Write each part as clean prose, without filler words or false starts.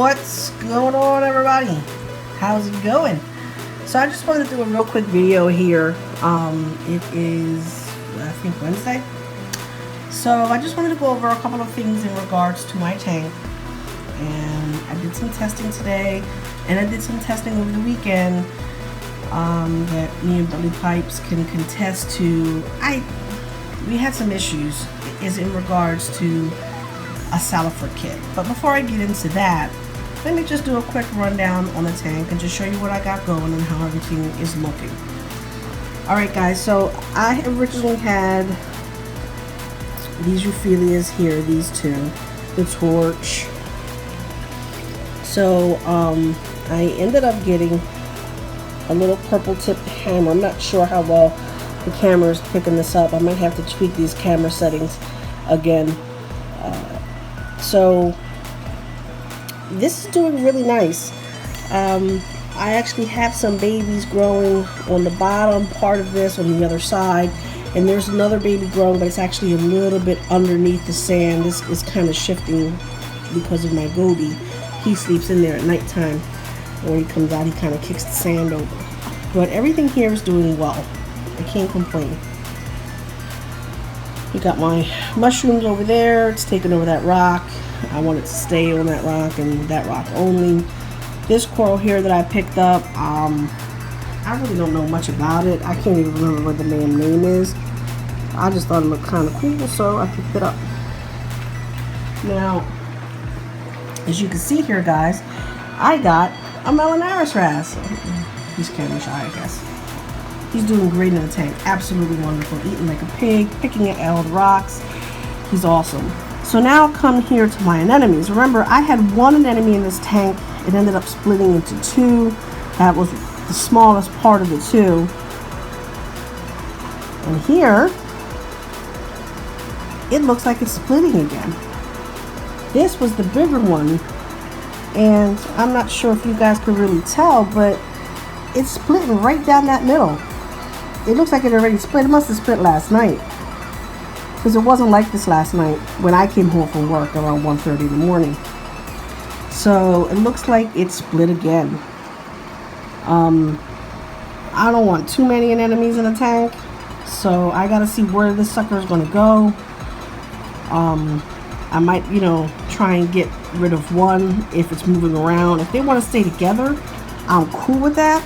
What's going on, everybody? How's it going? So I just wanted to do a real quick video here. It is, I think, Wednesday. So I just wanted to go over a couple of things in regards to my tank. And I did some testing today, and I did some testing over the weekend that me and Billy Pipes can contest to. We had some issues is in regards to a Salifert kit. But before I get into that, let me just do a quick rundown on the tank and just show you what I got going and how everything is looking. Alright guys, so I originally had these Euphyllias here, these two, the Torch. So I ended up getting a little purple tipped hammer. I'm not sure how well the camera is picking this up. I might have to tweak these camera settings again. So this is doing really nice. I actually have some babies growing on the bottom part of this on the other side, and there's another baby growing, but it's actually a little bit underneath the sand. This is kind of shifting because of my Gobi. He sleeps in there at nighttime. When he comes out, he kind of kicks the sand over. But everything here is doing well. I can't complain. We got my mushrooms over there. It's taking over that rock. I want it to stay on that rock and that rock only. This coral here that I picked up, I really don't know much about it. I can't even remember what the damn name is. I just thought it looked kind of cool, so I picked it up. Now, as you can see here, guys, I got a Melanurus wrasse. He's camera shy, I guess. He's doing great in the tank. Absolutely wonderful. Eating like a pig, picking at all the rocks. He's awesome. So now I'll come here to my anemones. Remember, I had one anemone in this tank. It ended up splitting into two. That was the smallest part of the two. And here, it looks like it's splitting again. This was the bigger one. And I'm not sure if you guys could really tell, but it's splitting right down that middle. It looks like it already split. It must have split last night, because it wasn't like this last night when I came home from work around 1:30 in the morning. So it looks like it split again. I don't want too many anemones in the tank, so I gotta see where this sucker is gonna go. I might, try and get rid of one if it's moving around. If they want to stay together, I'm cool with that.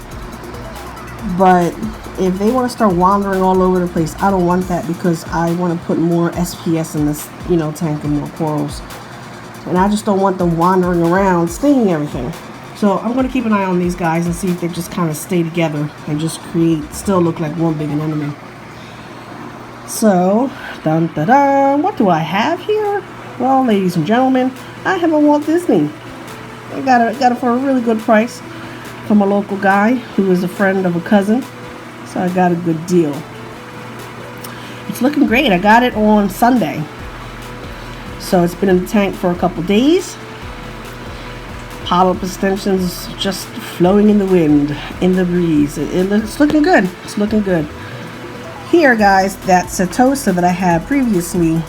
But if they want to start wandering all over the place, I don't want that, because I want to put more SPS in this, tank and more corals. And I just don't want them wandering around, stinging everything. So I'm going to keep an eye on these guys and see if they just kind of stay together and just still look like one big anemone. So, dun da da, what do I have here? Well, ladies and gentlemen, I have a Walt Disney. I got it for a really good price from a local guy who is a friend of a cousin. So I got a good deal. It's looking great. I got it on Sunday. So it's been in the tank for a couple days. Pop-up extensions just flowing in the wind, in the breeze. It's looking good. It's looking good. Here, guys, that Setosa that I had previously,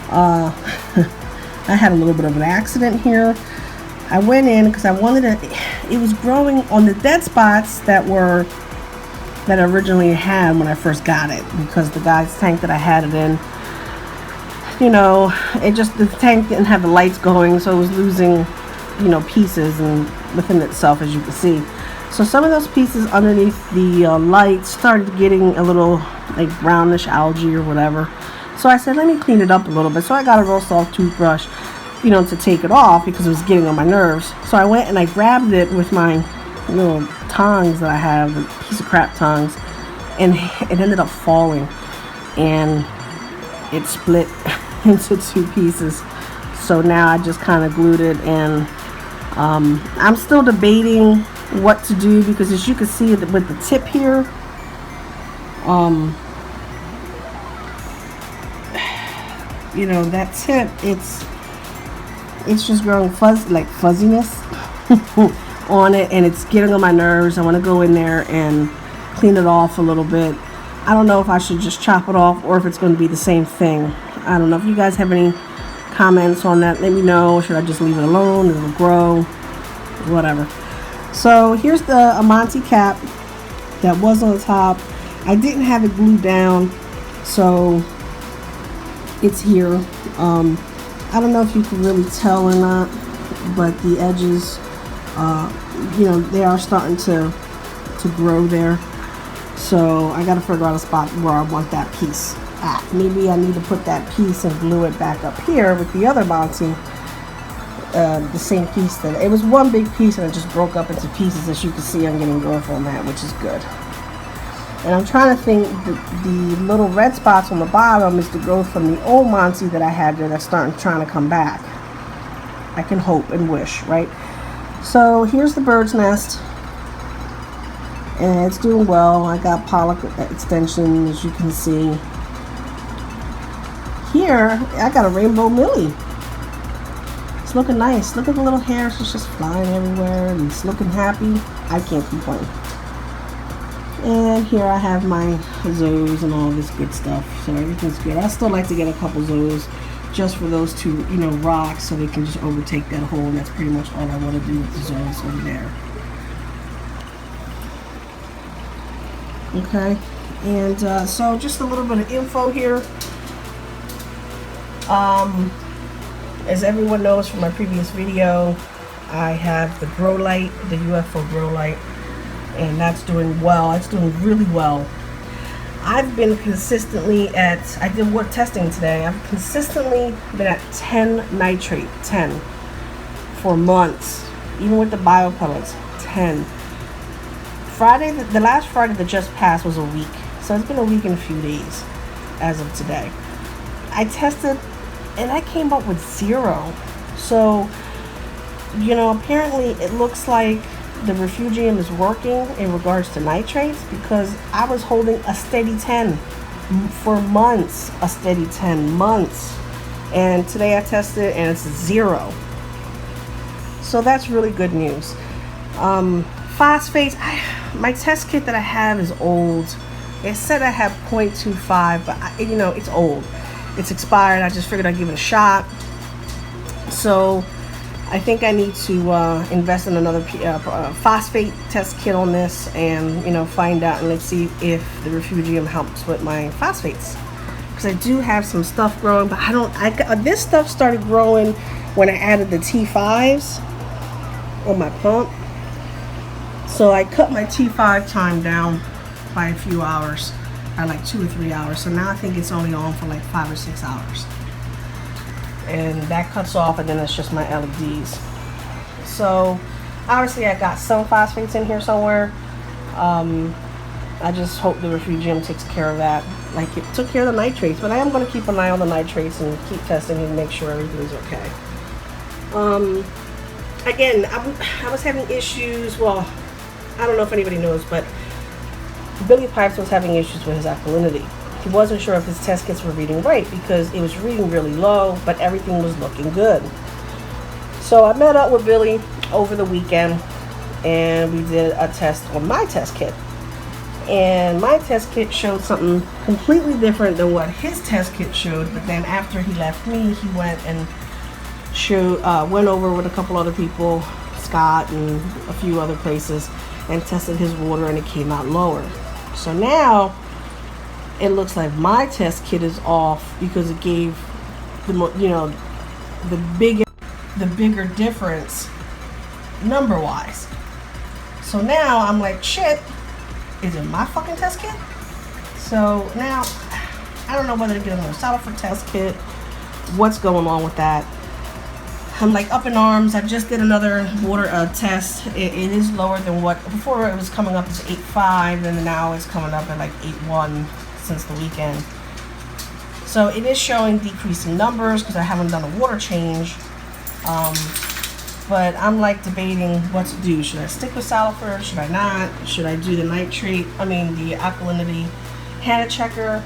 I had a little bit of an accident here. I went in because I wanted to, it was growing on the dead spots that I originally had when I first got it, because the guy's tank that I had it in, the tank didn't have the lights going, so it was losing, pieces and within itself, as you can see. So some of those pieces underneath the lights started getting a little like brownish algae or whatever. So I said, let me clean it up a little bit. So I got a real soft toothbrush, to take it off, because it was getting on my nerves. So I went and I grabbed it with my little tongs that I have, a piece of crap tongs, and it ended up falling, and it split into two pieces. So now I just kind of glued it, and I'm still debating what to do, because as you can see with the tip here, that tip, it's just growing fuzziness on it, and it's getting on my nerves. I want to go in there and clean it off a little bit. I don't know if I should just chop it off or if it's going to be the same thing. I don't know if you guys have any comments on that. Let me know. Should I just leave it alone? It'll grow, whatever. So here's the Amante cap that was on the top. I didn't have it glued down, so it's here. I don't know if you can really tell or not, but the edges, you know, they are starting to grow there. So I got to figure out a spot where I want that piece at. Maybe I need to put that piece and glue it back up here with the other Amante. The same piece that it was one big piece and it just broke up into pieces. As you can see, I'm getting growth on that, which is good. And I'm trying to think, the little red spots on the bottom is the growth from the old Amante that I had there that's trying to come back. I can hope and wish, right? So here's the bird's nest, and it's doing well. I got pollock extension, as you can see. Here I got a rainbow Millie. It's looking nice. Look at the little hair. She's just flying everywhere and it's looking happy. I can't complain. And here I have my zoes and all this good stuff. So everything's good. I still like to get a couple zoes just for those two, you know, rocks, so they can just overtake that hole. And that's pretty much all I want to do with the zoes over there. Okay. And so just a little bit of info here. As everyone knows from my previous video, I have the grow light, the UFO grow light, and that's doing well. It's doing really well. I've been consistently at, I did wood testing today, I've consistently been at 10 nitrate, 10 for months, even with the bio pellets, 10. Friday, the last Friday that just passed was a week, so it's been a week and a few days as of today. I tested and I came up with 0. So, you know, apparently it looks like the refugium is working in regards to nitrates, because I was holding a steady 10 for months, a steady 10 months. And today I tested and it's 0. So that's really good news. Phosphates, my test kit that I have is old. It said I have 0.25, but you know, it's old. It's expired. I just figured I'd give it a shot. So I think I need to invest in another phosphate test kit on this, and you know, find out, and let's see if the refugium helps with my phosphates, because I do have some stuff growing, but this stuff started growing when I added the T5s on my pump. So I cut my T5 time down by a few hours, by like 2 or 3 hours. So now I think it's only on for like 5 or 6 hours. And that cuts off, and then it's just my LEDs. So obviously I got some phosphates in here somewhere. I just hope the refugium takes care of that, like it took care of the nitrates. But I am going to keep an eye on the nitrates and keep testing and make sure everything's okay. Again, I was having issues. Well, I don't know if anybody knows, but Billy Pipes was having issues with his alkalinity. He wasn't sure if his test kits were reading right, because it was reading really low, but everything was looking good. So I met up with Billy over the weekend, and we did a test on my test kit. And my test kit showed something completely different than what his test kit showed. But then after he left me, he went and went over with a couple other people, Scott and a few other places, and tested his water, and it came out lower. So now it looks like my test kit is off, because it gave the bigger difference number wise. So now I'm like, shit, is it my fucking test kit? So now I don't know whether to get another Salifert test kit, what's going on with that. I'm like up in arms. I just did another water test. It is lower than what before. It was coming up as 8.5, and now it's coming up at like 8.1 since the weekend. So it is showing decreasing numbers because I haven't done a water change. But I'm like debating what to do. Should I stick with Salifert? Should I not? Should I do the the alkalinity HANA checker?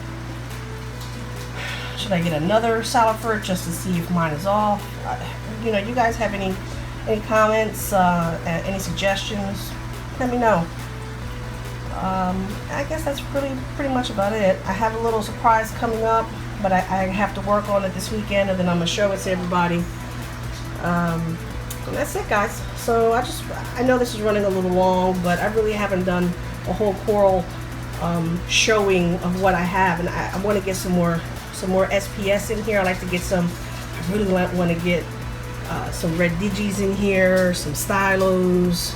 Should I get another Salifert just to see if mine is off? You guys have any comments, any suggestions? Let me know. I guess that's pretty much about it. I have a little surprise coming up but I have to work on it this weekend, and then I'm gonna show it to everybody. And that's it, guys. So I know this is running a little long, but I really haven't done a whole coral showing of what I have, and I want to get some more SPS in here. I like to get some. I really want to get some red digis in here, some stylos.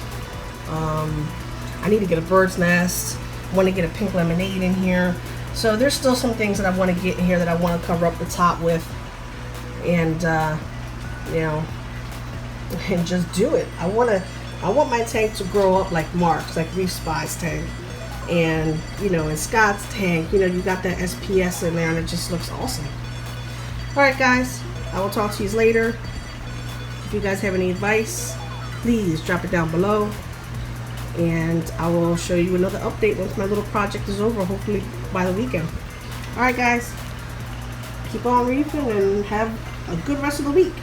I need to get a bird's nest. I want to get a pink lemonade in here. So there's still some things that I want to get in here that I want to cover up the top with, and you know, and just do it. I want my tank to grow up like Mark's, like Reef Spy's tank, and you know, in Scott's tank, you know, you got that SPS in there, and it just looks awesome. All right, guys, I will talk to you later. If you guys have any advice, please drop it down below, and I will show you another update once my little project is over, hopefully by the weekend. All right, guys, keep on reefing and have a good rest of the week.